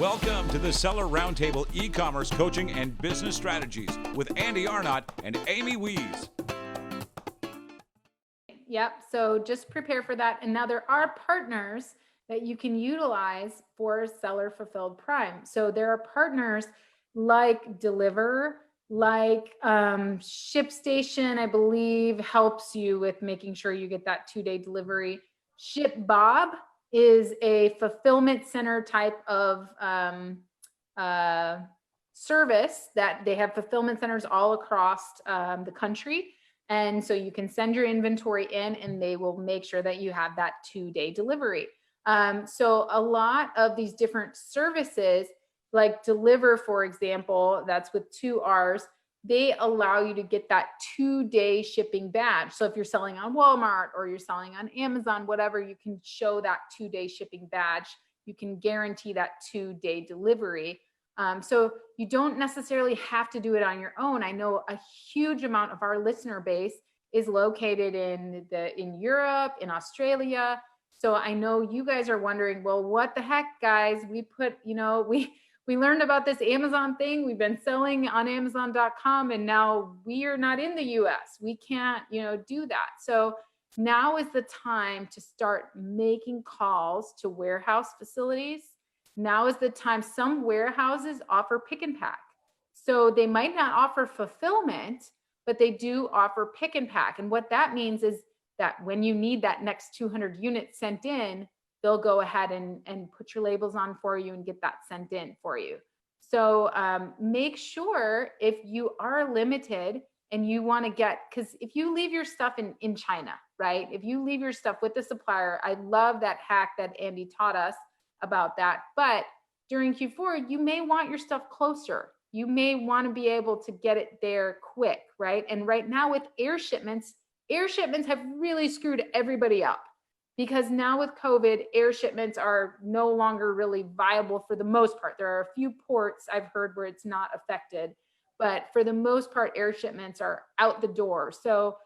Welcome to the Seller Roundtable e-commerce coaching and business strategies with Andy Arnott and Amy Wees. Yep, so just prepare for that. And now there are partners that you can utilize for Seller Fulfilled Prime. So there are partners like Deliver, like ShipStation, I believe, helps you with making sure you get that 2-day delivery. ShipBob is a fulfillment center type of service that they have fulfillment centers all across the country. And so you can send your inventory in and they will make sure that you have that 2-day delivery. So a lot of these different services like Deliver, for example, that's with 2 R's, they allow you to get that 2-day shipping badge. So if you're selling on Walmart or you're selling on Amazon, whatever, you can show that 2-day shipping badge. You can guarantee that 2-day delivery. So you don't necessarily have to do it on your own. I know a huge amount of our listener base is located in Europe, in Australia. So I know you guys are wondering, well, what the heck, guys? We learned about this Amazon thing. We've been selling on Amazon.com and now we are not in the US. We can't, do that. So now is the time to start making calls to warehouse facilities. Now is the time. Some warehouses offer pick and pack. So they might not offer fulfillment, but they do offer pick and pack. And what that means is that when you need that next 200 units sent in, they'll go ahead and put your labels on for you and get that sent in for you. So make sure if you are limited and you want to get, because if you leave your stuff in China, right? If you leave your stuff with the supplier, I love that hack that Andy taught us about that. But during Q4, you may want your stuff closer. You may want to be able to get it there quick, right? And right now with air shipments have really screwed everybody up. Because now with COVID, air shipments are no longer really viable for the most part. There are a few ports I've heard where it's not affected, but for the most part, air shipments are out the door. So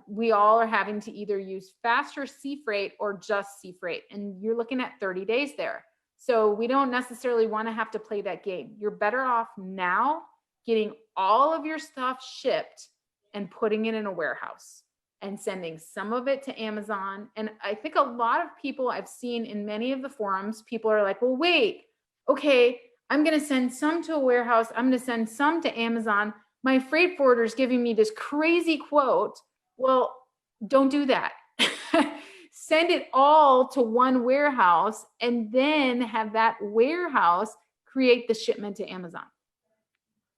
we all are having to either use faster sea freight or just sea freight. And you're looking at 30 days there. So we don't necessarily want to have to play that game. You're better off now getting all of your stuff shipped and putting it in a warehouse and sending some of it to Amazon. And I think a lot of people I've seen in many of the forums, people are like, well, wait, okay, I'm going to send some to a warehouse. I'm going to send some to Amazon. My freight forwarder is giving me this crazy quote. Well, don't do that. Send it all to one warehouse and then have that warehouse create the shipment to Amazon.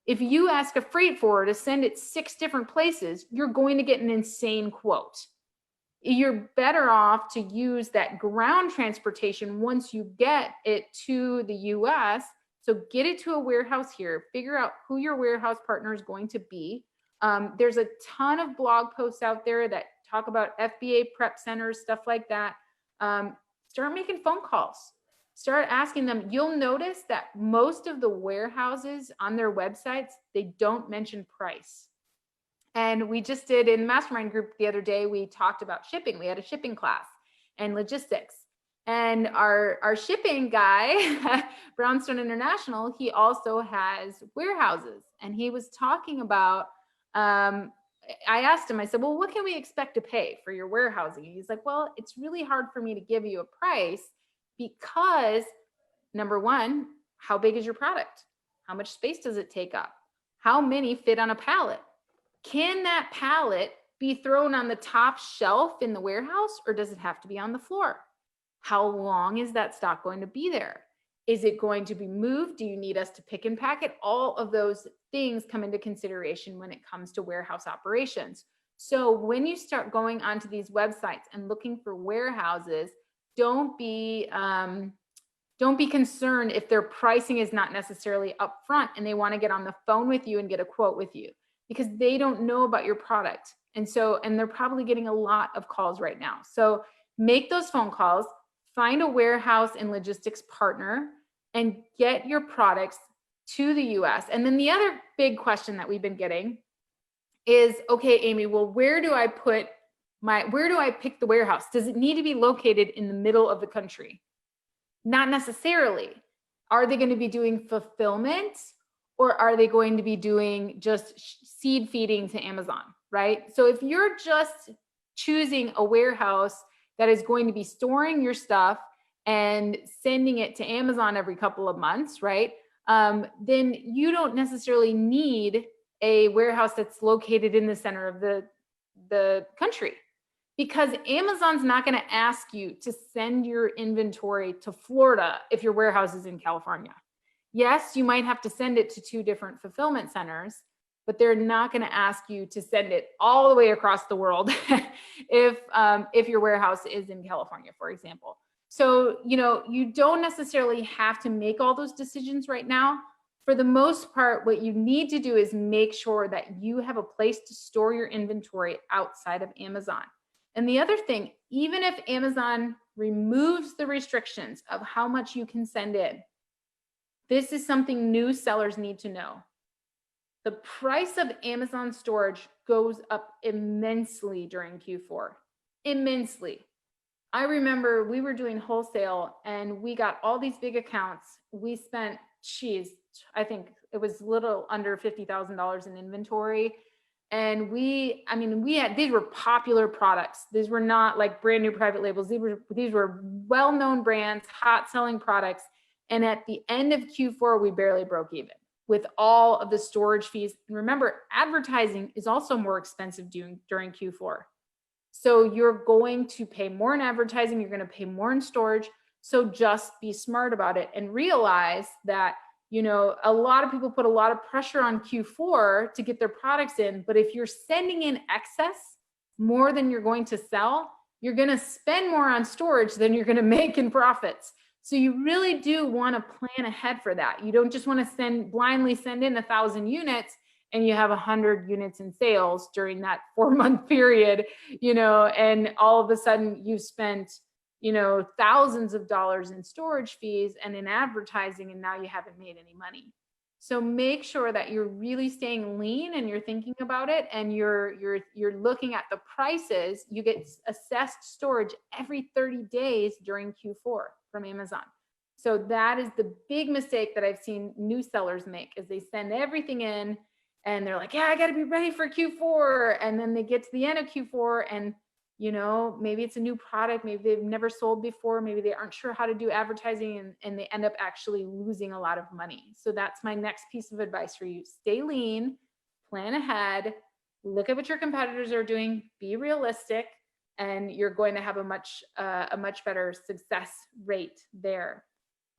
If you ask a freight forwarder to send it 6 different places, you're going to get an insane quote. You're better off to use that ground transportation once you get it to the US. So get it to a warehouse here, figure out who your warehouse partner is going to be. There's a ton of blog posts out there that talk about FBA prep centers, stuff like that. Start making phone calls. Start asking them. You'll notice that most of the warehouses on their websites, they don't mention price. And we just did in Mastermind Group the other day, we talked about shipping. We had a shipping class and logistics. And our shipping guy, Brownstone International, he also has warehouses. And he was talking about, I asked him, I said, well, what can we expect to pay for your warehousing? And he's like, well, it's really hard for me to give you a price because number one, how big is your product? How much space does it take up? How many fit on a pallet? Can that pallet be thrown on the top shelf in the warehouse or does it have to be on the floor? How long is that stock going to be there? Is it going to be moved? Do you need us to pick and pack it? All of those things come into consideration when it comes to warehouse operations. So when you start going onto these websites and looking for warehouses, don't be concerned if their pricing is not necessarily upfront and they want to get on the phone with you and get a quote with you because they don't know about your product. And they're probably getting a lot of calls right now. So make those phone calls, find a warehouse and logistics partner and get your products to the US. And then the other big question that we've been getting is, okay, Amy, well, where do I pick the warehouse? Does it need to be located in the middle of the country? Not necessarily. Are they going to be doing fulfillment, or are they going to be doing just seed feeding to Amazon, right? So if you're just choosing a warehouse that is going to be storing your stuff and sending it to Amazon every couple of months, right? Then you don't necessarily need a warehouse that's located in the center of the country, because Amazon's not going to ask you to send your inventory to Florida if your warehouse is in California. Yes, you might have to send it to 2 different fulfillment centers, but they're not going to ask you to send it all the way across the world if your warehouse is in California, for example. So, you don't necessarily have to make all those decisions right now. For the most part, what you need to do is make sure that you have a place to store your inventory outside of Amazon. And the other thing, even if Amazon removes the restrictions of how much you can send in, this is something new sellers need to know. The price of Amazon storage goes up immensely during Q4, immensely. I remember we were doing wholesale and we got all these big accounts. We spent, I think it was a little under $50,000 in inventory. And we had, these were popular products. These were not like brand new private labels. These were well-known brands, hot selling products. And at the end of Q4, we barely broke even with all of the storage fees. And remember, advertising is also more expensive during Q4. So you're going to pay more in advertising, you're going to pay more in storage. So just be smart about it and realize that, a lot of people put a lot of pressure on Q4 to get their products in. But if you're sending in excess more than you're going to sell, you're going to spend more on storage than you're going to make in profits. So you really do want to plan ahead for that. You don't just want to blindly send in 1,000 units and you have 100 units in sales during that 4-month period, and all of a sudden you've spent, thousands of dollars in storage fees and in advertising, and now you haven't made any money. So make sure that you're really staying lean and you're thinking about it, and you're looking at the prices. You get assessed storage every 30 days during Q4 from Amazon. So that is the big mistake that I've seen new sellers make, is they send everything in and they're like, yeah, I got to be ready for Q4. And then they get to the end of Q4 and, maybe it's a new product. Maybe they've never sold before. Maybe they aren't sure how to do advertising, and they end up actually losing a lot of money. So that's my next piece of advice for you. Stay lean, plan ahead, look at what your competitors are doing, be realistic, and you're going to have a much better success rate there.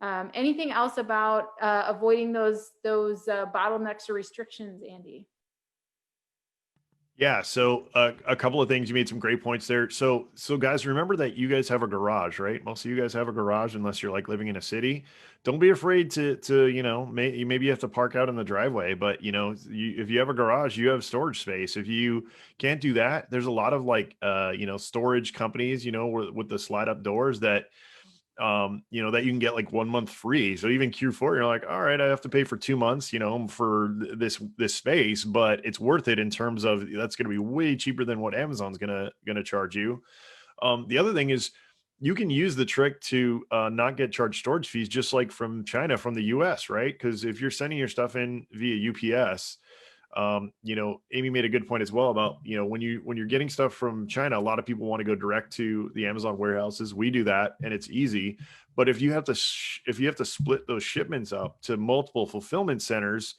Anything else about avoiding those bottlenecks or restrictions, Andy? Yeah, so a couple of things. You made some great points there. So guys, remember that you guys have a garage, right? Most of you guys have a garage, unless you're like living in a city. Don't be afraid to maybe you have to park out in the driveway, but if you have a garage, you have storage space. If you can't do that, there's a lot of storage companies, with the slide up doors that that you can get like 1 month free. So even Q4, you're like, all right, I have to pay for 2 months, for this space, but it's worth it in terms of that's going to be way cheaper than what Amazon's going to charge you. The other thing is you can use the trick to not get charged storage fees, just like from China, from the US, right? Because if you're sending your stuff in via UPS, Amy made a good point as well about, when you're getting stuff from China, a lot of people want to go direct to the Amazon warehouses. We do that and it's easy. But if you have to split those shipments up to multiple fulfillment centers,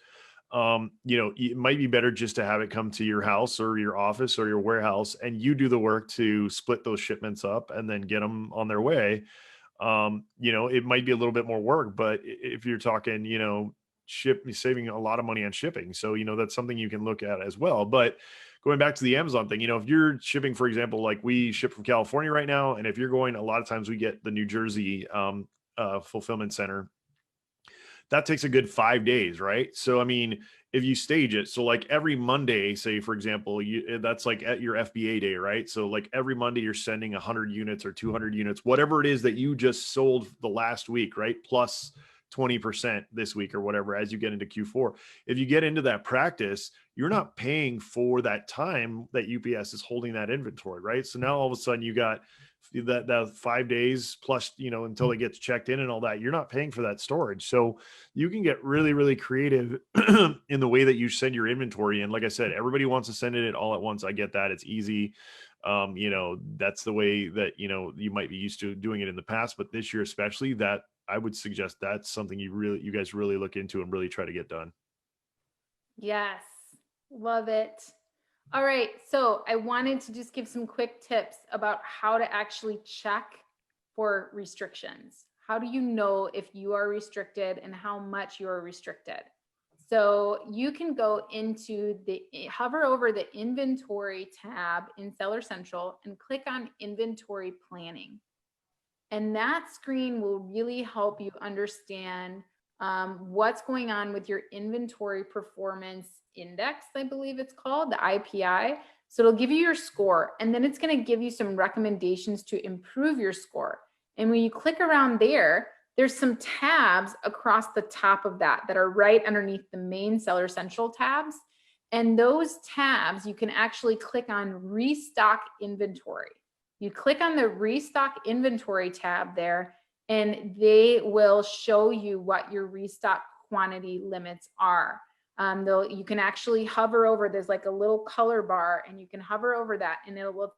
it might be better just to have it come to your house or your office or your warehouse, and you do the work to split those shipments up and then get them on their way. It might be a little bit more work, but if you're talking, saving a lot of money on shipping. So, that's something you can look at as well. But going back to the Amazon thing, if you're shipping, for example, like we ship from California right now, and if you're going, a lot of times we get the New Jersey fulfillment center. That takes a good 5 days, right? So, if you stage it, so like every Monday, say, for example, that's like at your FBA day, right? So like every Monday you're sending 100 units or 200 units, whatever it is that you just sold the last week, right? Plus 20% this week or whatever, as you get into Q4. If you get into that practice, you're not paying for that time that UPS is holding that inventory, right? So now all of a sudden you got that 5 days plus, until it gets checked in and all that, you're not paying for that storage. So you can get really, really creative in the way that you send your inventory. And like I said, everybody wants to send it all at once. I get that. It's easy. That's the way that, you might be used to doing it in the past, but this year, especially, that I would suggest that's something you guys really look into and really try to get done. Yes, love it. All right, so I wanted to just give some quick tips about how to actually check for restrictions. How do you know if you are restricted and how much you are restricted? So you can go hover over the inventory tab in Seller Central and click on inventory planning. And that screen will really help you understand what's going on with your inventory performance index, I believe it's called, the IPI. So it'll give you your score, and then it's going to give you some recommendations to improve your score. And when you click around there, there's some tabs across the top of that are right underneath the main Seller Central tabs. And those tabs, you can actually click on Restock Inventory. You click on the Restock Inventory tab there, and they will show you what your restock quantity limits are. You can actually hover over, there's like a little color bar, and you can hover over that, and it will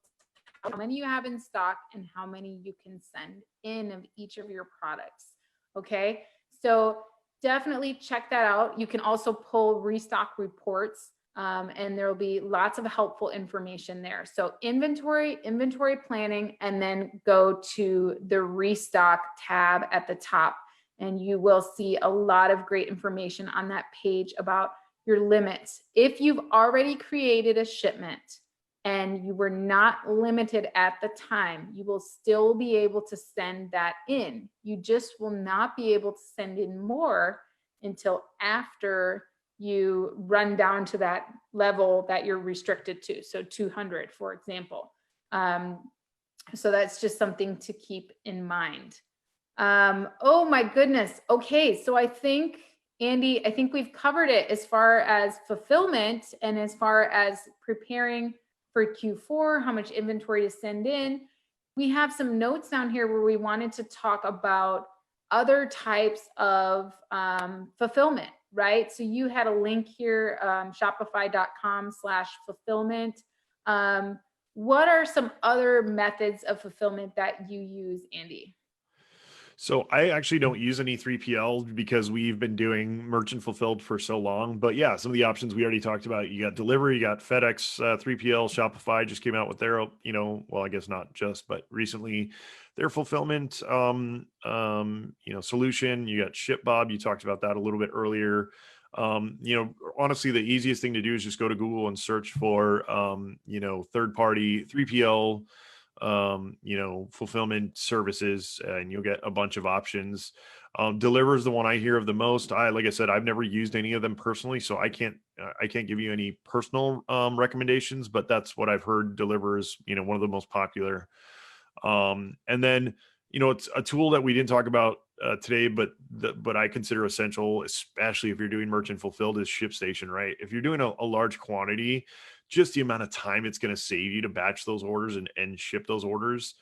tell how many you have in stock and how many you can send in of each of your products. Okay, so definitely check that out. You can also pull restock reports, and there will be lots of helpful information there. So inventory planning, and then go to the restock tab at the top, and you will see a lot of great information on that page about your limits. If you've already created a shipment and you were not limited at the time, you will still be able to send that in. You just will not be able to send in more until after you run down to that level that you're restricted to. So 200, for example. So that's just something to keep in mind. Oh my goodness. Okay. So I think, Andy, I think we've covered it as far as fulfillment and as far as preparing for Q4, how much inventory to send in. We have some notes down here where we wanted to talk about other types of fulfillment, right? So you had a link here, shopify.com/fulfillment. What are some other methods of fulfillment that you use, Andy? So I actually don't use any 3PL because we've been doing merchant fulfilled for so long. But yeah, some of the options we already talked about. You got delivery, you got FedEx, 3PL, Shopify just came out with their, well, I guess not just, but recently their fulfillment, solution. You got ShipBob. You talked about that a little bit earlier. Honestly, the easiest thing to do is just go to Google and search for, third party 3PL, fulfillment services, and you'll get a bunch of options. Deliver is the one I hear of the most. Like I said, I've never used any of them personally, so I can't give you any personal recommendations, but that's what I've heard. Deliver is, one of the most popular. And then, it's a tool that we didn't talk about today, but I consider essential, especially if you're doing merchant fulfilled, is ShipStation, right? If you're doing a large quantity, just the amount of time it's going to save you to batch those orders and ship those orders,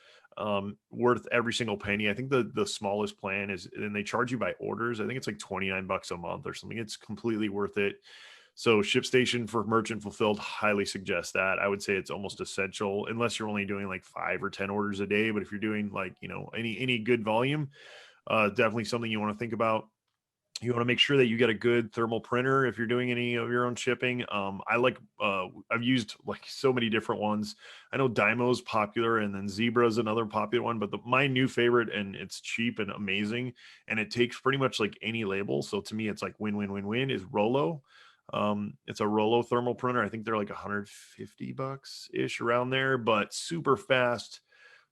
worth every single penny. I think the smallest plan is, and they charge you by orders. I think it's like $29 a month or something. It's completely worth it. So ShipStation for merchant fulfilled, highly suggest that. I would say it's almost essential, unless you're only doing like 5 or 10 orders a day. But if you're doing like, any good volume, definitely something you want to think about. You want to make sure that you get a good thermal printer if you're doing any of your own shipping. I've used like so many different ones. I know Dymo's popular, and then Zebra is another popular one, but my new favorite, and it's cheap and amazing, and it takes pretty much like any label. So to me, it's like win, win, win, win, is Rollo. It's a Rollo thermal printer. I think they're like $150 ish, around there, but super fast,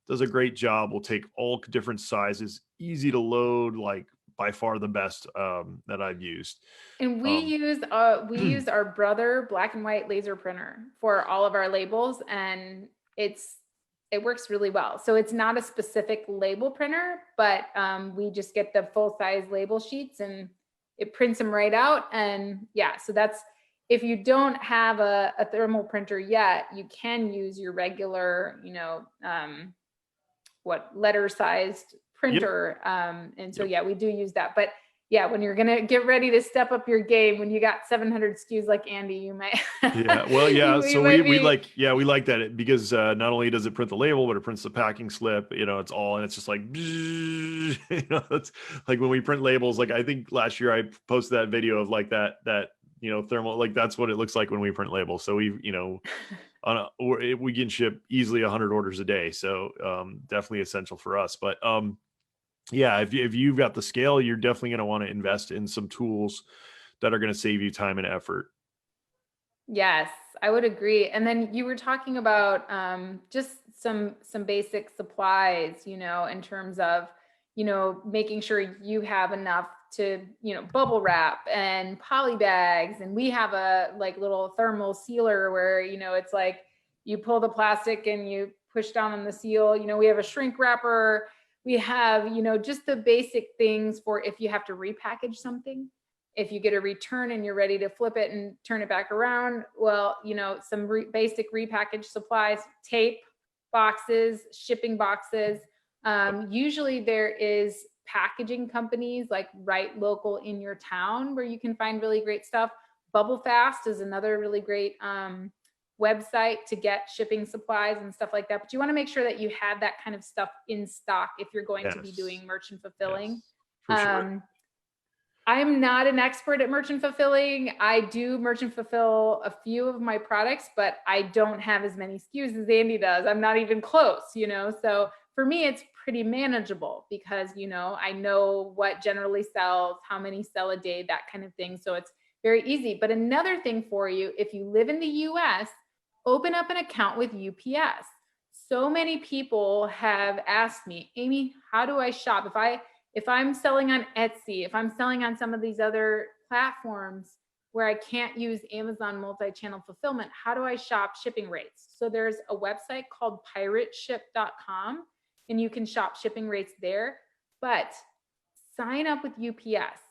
does a great job. Will take all different sizes, easy to load, like by far the best that I've used. And we used our Brother black and white laser printer for all of our labels, and it works really well. So it's not a specific label printer, but we just get the full size label sheets and it prints them right out. And yeah, so that's, if you don't have a thermal printer yet, you can use your regular, letter sized printer. And so, yeah, we do use that. But yeah, when you're going to get ready to step up your game, when you got 700 SKUs like Andy, you might. Yeah. Well, yeah. you So might we be- like that because not only does it print the label, but it prints the packing slip, it's all, and it's just like, it's like when we print labels, like I think last year I posted that video of like that, thermal, like that's what it looks like when we print labels. So we can ship easily 100 orders a day. So definitely essential for us. But yeah, if you've got the scale, you're definitely going to want to invest in some tools that are going to save you time and effort. Yes, I would agree. And then you were talking about just some basic supplies, in terms of, making sure you have enough to, bubble wrap and poly bags. And we have a like little thermal sealer where, it's like you pull the plastic and you push down on the seal. We have a shrink wrapper. We have, just the basic things for if you have to repackage something. If you get a return and you're ready to flip it and turn it back around, well, some basic repackaged supplies, tape, boxes, shipping boxes. Usually there is packaging companies like right local in your town where you can find really great stuff. Bubble Fast is another really great website to get shipping supplies and stuff like that. But you want to make sure that you have that kind of stuff in stock if you're going to be doing merchant fulfilling. Yes, for sure. I'm not an expert at merchant fulfilling. I do merchant fulfill a few of my products, but I don't have as many SKUs as Andy does. I'm not even close, So for me, it's pretty manageable because, I know what generally sells, how many sell a day, that kind of thing. So it's very easy. But another thing for you, if you live in the US, open up an account with UPS. So many people have asked me, Amy, how do I shop? If I'm selling on Etsy, if I'm selling on some of these other platforms where I can't use Amazon multi-channel fulfillment, how do I shop shipping rates? So there's a website called pirateship.com and you can shop shipping rates there, but sign up with UPS,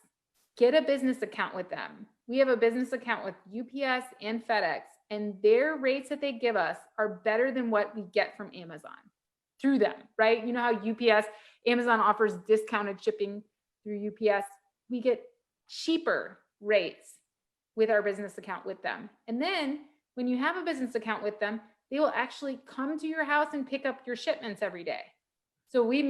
get a business account with them. We have a business account with UPS and FedEx, and their rates that they give us are better than what we get from Amazon through them, right? You know how Amazon offers discounted shipping through UPS. We get cheaper rates with our business account with them. And then when you have a business account with them, they will actually come to your house and pick up your shipments every day. So we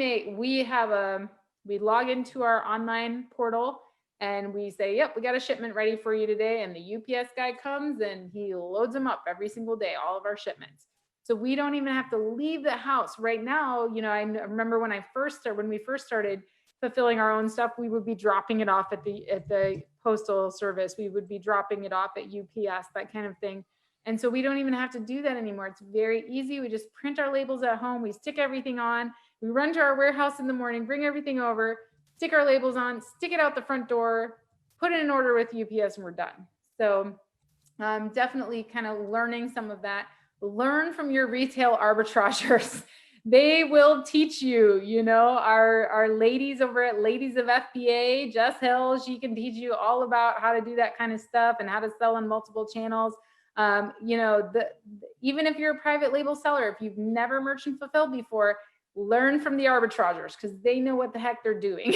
log into our online portal and we say, yep, we got a shipment ready for you today. And the UPS guy comes and he loads them up every single day, all of our shipments. So we don't even have to leave the house right now. I remember when we first started fulfilling our own stuff, we would be dropping it off at the postal service. We would be dropping it off at UPS, that kind of thing. And so we don't even have to do that anymore. It's very easy. We just print our labels at home. We stick everything on. We run to our warehouse in the morning, bring everything over, stick our labels on, stick it out the front door, put in an order with UPS, and we're done. So definitely kind of learning some of that. Learn from your retail arbitrageurs. They will teach you, our ladies over at Ladies of FBA, Jess Hill, she can teach you all about how to do that kind of stuff and how to sell on multiple channels. Even if you're a private label seller, if you've never merchant fulfilled before, learn from the arbitrageurs because they know what the heck they're doing.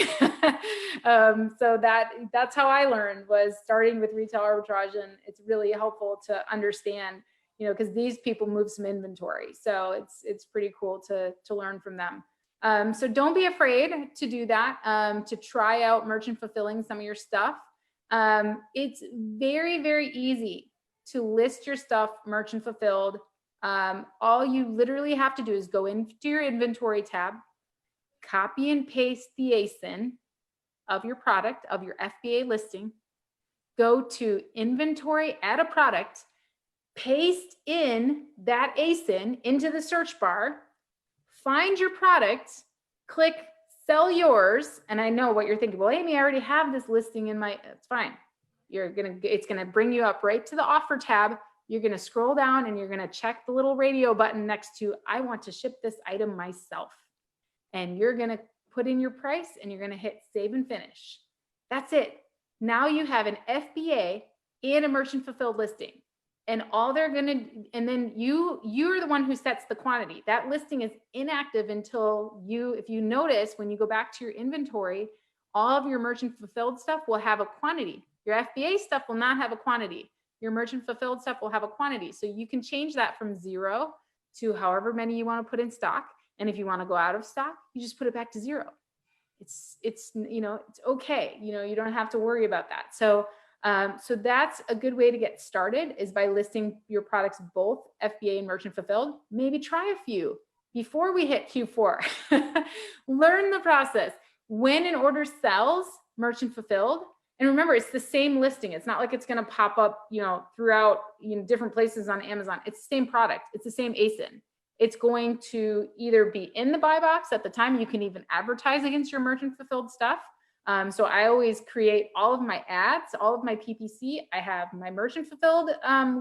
So that's how I learned, was starting with retail arbitrage, and it's really helpful to understand, because these people move some inventory. So it's pretty cool to learn from them. So don't be afraid to do that, to try out merchant fulfilling some of your stuff. It's very, very easy to list your stuff merchant fulfilled. All you literally have to do is go into your inventory tab, copy and paste the ASIN of your product, of your FBA listing, go to inventory, add a product, paste in that ASIN into the search bar, find your product, click sell yours. And I know what you're thinking. Well, Amy, I already have this listing in it's fine. It's going to bring you up right to the offer tab. You're going to scroll down and you're going to check the little radio button next to, I want to ship this item myself. And you're going to put in your price and you're going to hit save and finish. That's it. Now you have an FBA and a merchant fulfilled listing. And all they're going to, and then you're the one who sets the quantity. That listing is inactive until if you notice, when you go back to your inventory, all of your merchant fulfilled stuff will have a quantity. Your FBA stuff will not have a quantity. Your merchant fulfilled stuff will have a quantity. So you can change that from 0 to however many you want to put in stock. And if you want to go out of stock, you just put it back to 0. It's okay. You don't have to worry about that. So that's a good way to get started, is by listing your products both FBA and merchant fulfilled. Maybe try a few before we hit Q4. Learn the process. When an order sells merchant fulfilled, and remember, it's the same listing. It's not like it's going to pop up, throughout different places on Amazon. It's the same product. It's the same ASIN. It's going to either be in the buy box at the time. You can even advertise against your merchant fulfilled stuff. So I always create all of my ads, all of my PPC. I have my merchant fulfilled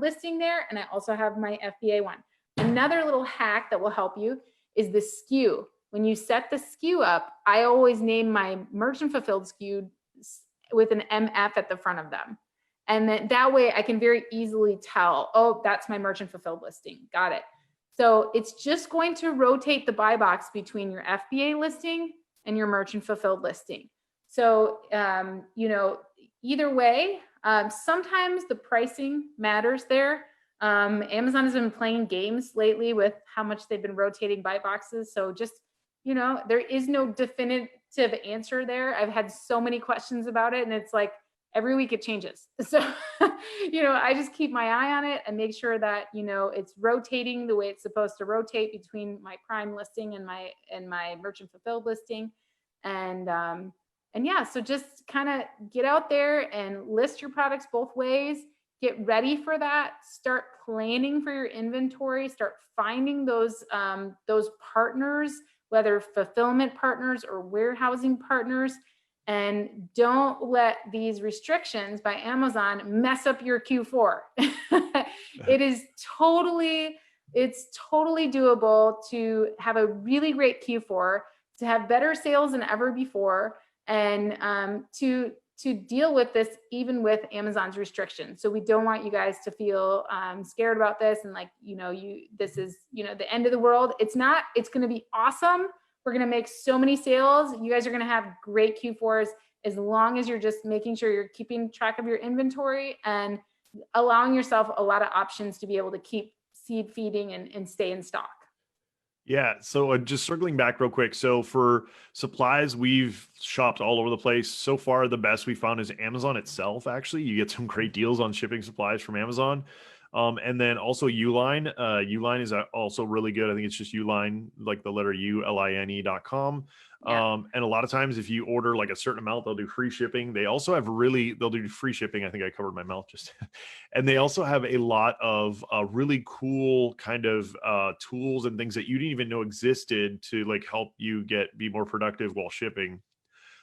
listing there, and I also have my FBA one. Another little hack that will help you is the SKU. When you set the SKU up, I always name my merchant fulfilled SKU with an MF at the front of them. And then that way I can very easily tell, oh, that's my merchant fulfilled listing. Got it. So it's just going to rotate the buy box between your FBA listing and your merchant fulfilled listing. So, either way, sometimes the pricing matters there. Amazon has been playing games lately with how much they've been rotating buy boxes. So just, there is no definitive answer there. I've had so many questions about it, and it's like every week it changes. So, I just keep my eye on it and make sure that, it's rotating the way it's supposed to rotate between my prime listing and my merchant fulfilled listing. And yeah, so just kind of get out there and list your products both ways. Get ready for that. Start planning for your inventory. Start finding those partners, whether fulfillment partners or warehousing partners. And don't let these restrictions by Amazon mess up your Q4. It's totally doable to have a really great Q4, to have better sales than ever before, and to deal with this even with Amazon's restrictions. So we don't want you guys to feel scared about this and like, this is, the end of the world. It's not. It's going to be awesome. We're going to make so many sales. You guys are going to have great Q4s, as long as you're just making sure you're keeping track of your inventory and allowing yourself a lot of options to be able to keep seed feeding and stay in stock. Yeah. So just circling back real quick. So for supplies, we've shopped all over the place. So far, the best we found is Amazon itself. Actually, you get some great deals on shipping supplies from Amazon. And then also Uline. Uline is also really good. I think it's just Uline, like the letter ULINE.com. Yeah. And a lot of times if you order like a certain amount, they'll do free shipping. They also have they'll do free shipping. I think I covered my mouth just, and they also have a lot of really cool kind of tools and things that you didn't even know existed to like help you be more productive while shipping.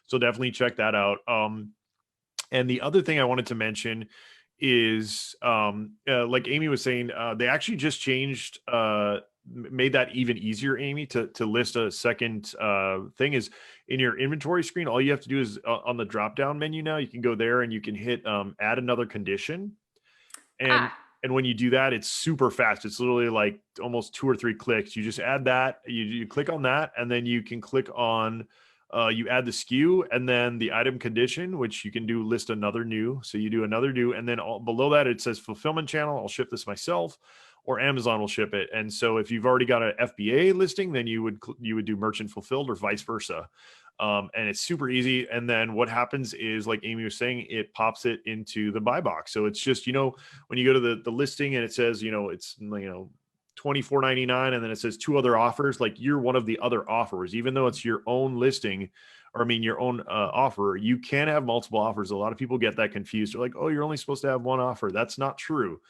So definitely check that out. And the other thing I wanted to mention is like Amy was saying, they actually just changed, made that even easier, Amy, to list a second thing is in your inventory screen. All you have to do is on the drop down menu now, you can go there and you can hit add another condition. And when you do that, it's super fast. It's literally like almost 2 or 3 clicks. You just add that, you click on that, and then you can click on you add the SKU and then the item condition, which you can do list another new. So you do another new, and then below that, it says fulfillment channel. I'll ship this myself, or Amazon will ship it. And so if you've already got an FBA listing, then you would do merchant fulfilled or vice versa. And it's super easy. And then what happens is, like Amy was saying, it pops it into the buy box. So it's just, when you go to the listing and it says, it's, $24.99, and then it says 2 other offers, like you're one of the other offers, even though it's your own listing, or your own offer. You can have multiple offers. A lot of people get that confused. They're like, oh, you're only supposed to have one offer. That's not true.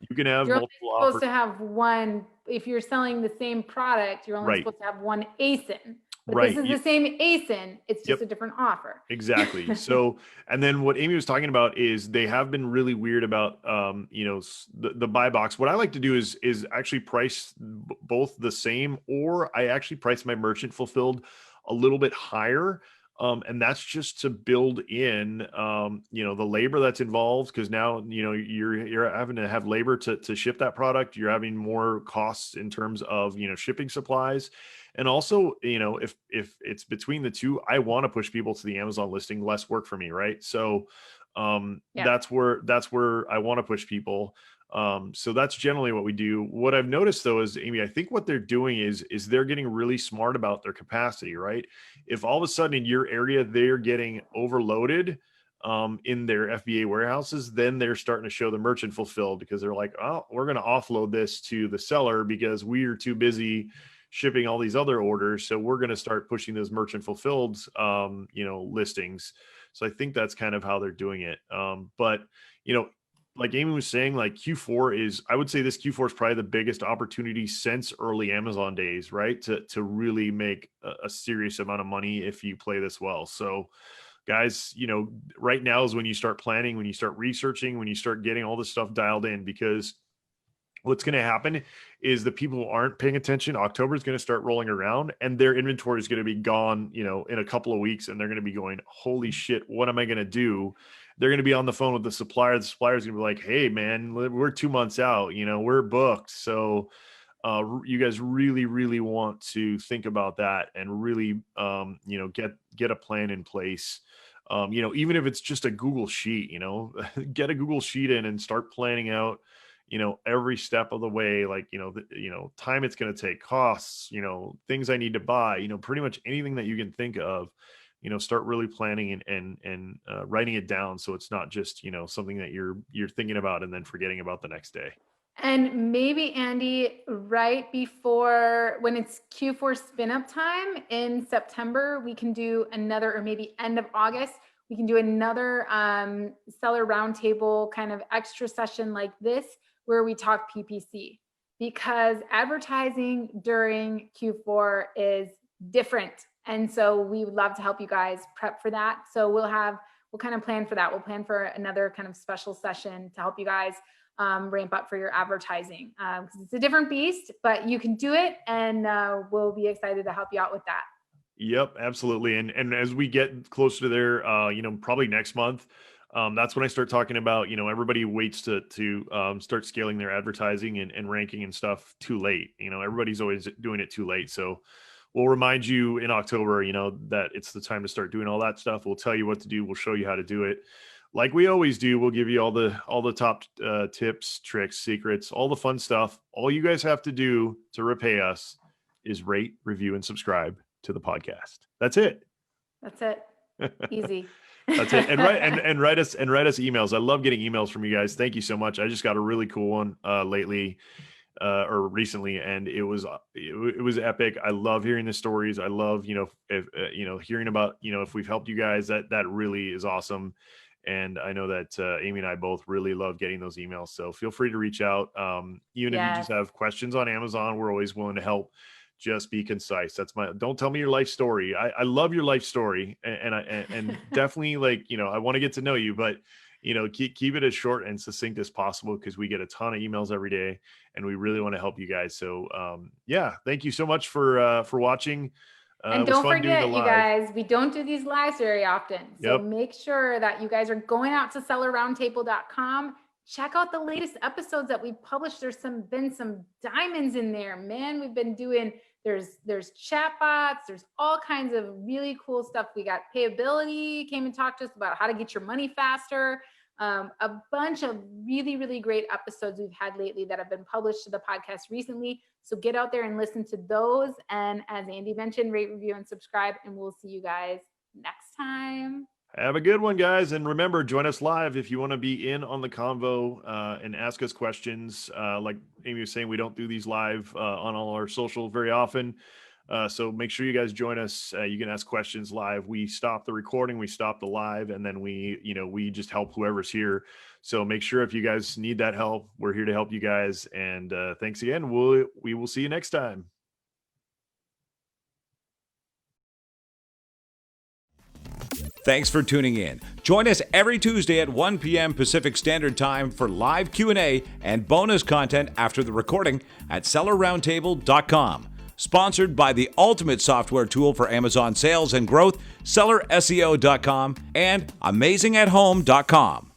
You can have multiple offers. You're supposed to have one. If you're selling the same product, you're only supposed to have one ASIN. But this is the same ASIN. It's just a different offer. Exactly. So, and then what Amy was talking about is they have been really weird about, the buy box. What I like to do is actually price both the same, or I actually price my merchant fulfilled a little bit higher. And that's just to build in, the labor that's involved. Cause now, you're having to have labor to ship that product. You're having more costs in terms of, shipping supplies. And also, if it's between the two, I want to push people to the Amazon listing, less work for me. Right. So, Yeah. that's where I want to push people. So that's generally what we do. What I've noticed though is, Amy, I think what they're doing is they're getting really smart about their capacity, right? If all of a sudden in your area they're getting overloaded in their FBA warehouses, then they're starting to show the merchant fulfilled, because they're like, oh, we're going to offload this to the seller because we are too busy shipping all these other orders. So we're going to start pushing those merchant fulfilled, listings. So I think that's kind of how they're doing it. But, like Amy was saying, like I would say this Q4 is probably the biggest opportunity since early Amazon days, right? To really make a serious amount of money if you play this well. So guys, right now is when you start planning, when you start researching, when you start getting all this stuff dialed in, because what's going to happen is the people who aren't paying attention, October is going to start rolling around and their inventory is going to be gone, in a couple of weeks. And they're going to be going, holy shit, what am I going to do? They're going to be on the phone with the supplier. The supplier is going to be like, hey man, we're 2 months out, we're booked. So you guys really, really want to think about that and really, get a plan in place. Even if it's just a Google sheet, get a Google sheet in and start planning out, every step of the way, like, time it's going to take, costs, things I need to buy, pretty much anything that you can think of, start really planning and writing it down. So it's not just, something that you're thinking about and then forgetting about the next day. And maybe, Andy, right before, when it's Q4 spin up time in September, we can do another, or maybe end of August, we can do another seller roundtable kind of extra session like this, where we talk PPC, because advertising during Q4 is different. And so we would love to help you guys prep for that. So we'll kind of plan for that. We'll plan for another kind of special session to help you guys ramp up for your advertising, because it's a different beast, but you can do it, and we'll be excited to help you out with that. Yep, absolutely. And as we get closer to there, probably next month, that's when I start talking about, everybody waits to start scaling their advertising and ranking and stuff too late. Everybody's always doing it too late. So we'll remind you in October, that it's the time to start doing all that stuff. We'll tell you what to do. We'll show you how to do it. Like we always do, we'll give you all the top tips, tricks, secrets, all the fun stuff. All you guys have to do to repay us is rate, review, and subscribe to the podcast. That's it. That's it. Easy. That's it. And write us emails. I love getting emails from you guys. Thank you so much. I just got a really cool one lately or recently, and it was epic. I love hearing the stories. I love, hearing about, if we've helped you guys, that really is awesome. And I know that Amy and I both really love getting those emails. So feel free to reach out. Even if you just have questions on Amazon, we're always willing to help. Just be concise. Don't tell me your life story. I love your life story. And definitely, like, I want to get to know you, but keep it as short and succinct as possible, because we get a ton of emails every day and we really want to help you guys. So thank you so much for watching. And don't forget, you guys, we don't do these lives very often. So make sure that you guys are going out to sellerroundtable.com. Check out the latest episodes that we've published. There's been some diamonds in there, man. We've been doing, there's chat bots, there's all kinds of really cool stuff. We got Payability came and talked to us about how to get your money faster. A bunch of really, really great episodes we've had lately that have been published to the podcast recently. So get out there and listen to those. And as Andy mentioned, rate, review, and subscribe. And we'll see you guys next time. Have a good one, guys. And remember, join us live if you want to be in on the convo and ask us questions. Like Amy was saying, we don't do these live on all our social very often. So make sure you guys join us. You can ask questions live. We stop the recording, we stop the live, and then we just help whoever's here. So make sure if you guys need that help, we're here to help you guys. And thanks again. We will see you next time. Thanks for tuning in. Join us every Tuesday at 1 p.m. Pacific Standard Time for live Q&A and bonus content after the recording at sellerroundtable.com. Sponsored by the ultimate software tool for Amazon sales and growth, sellerseo.com and amazingathome.com.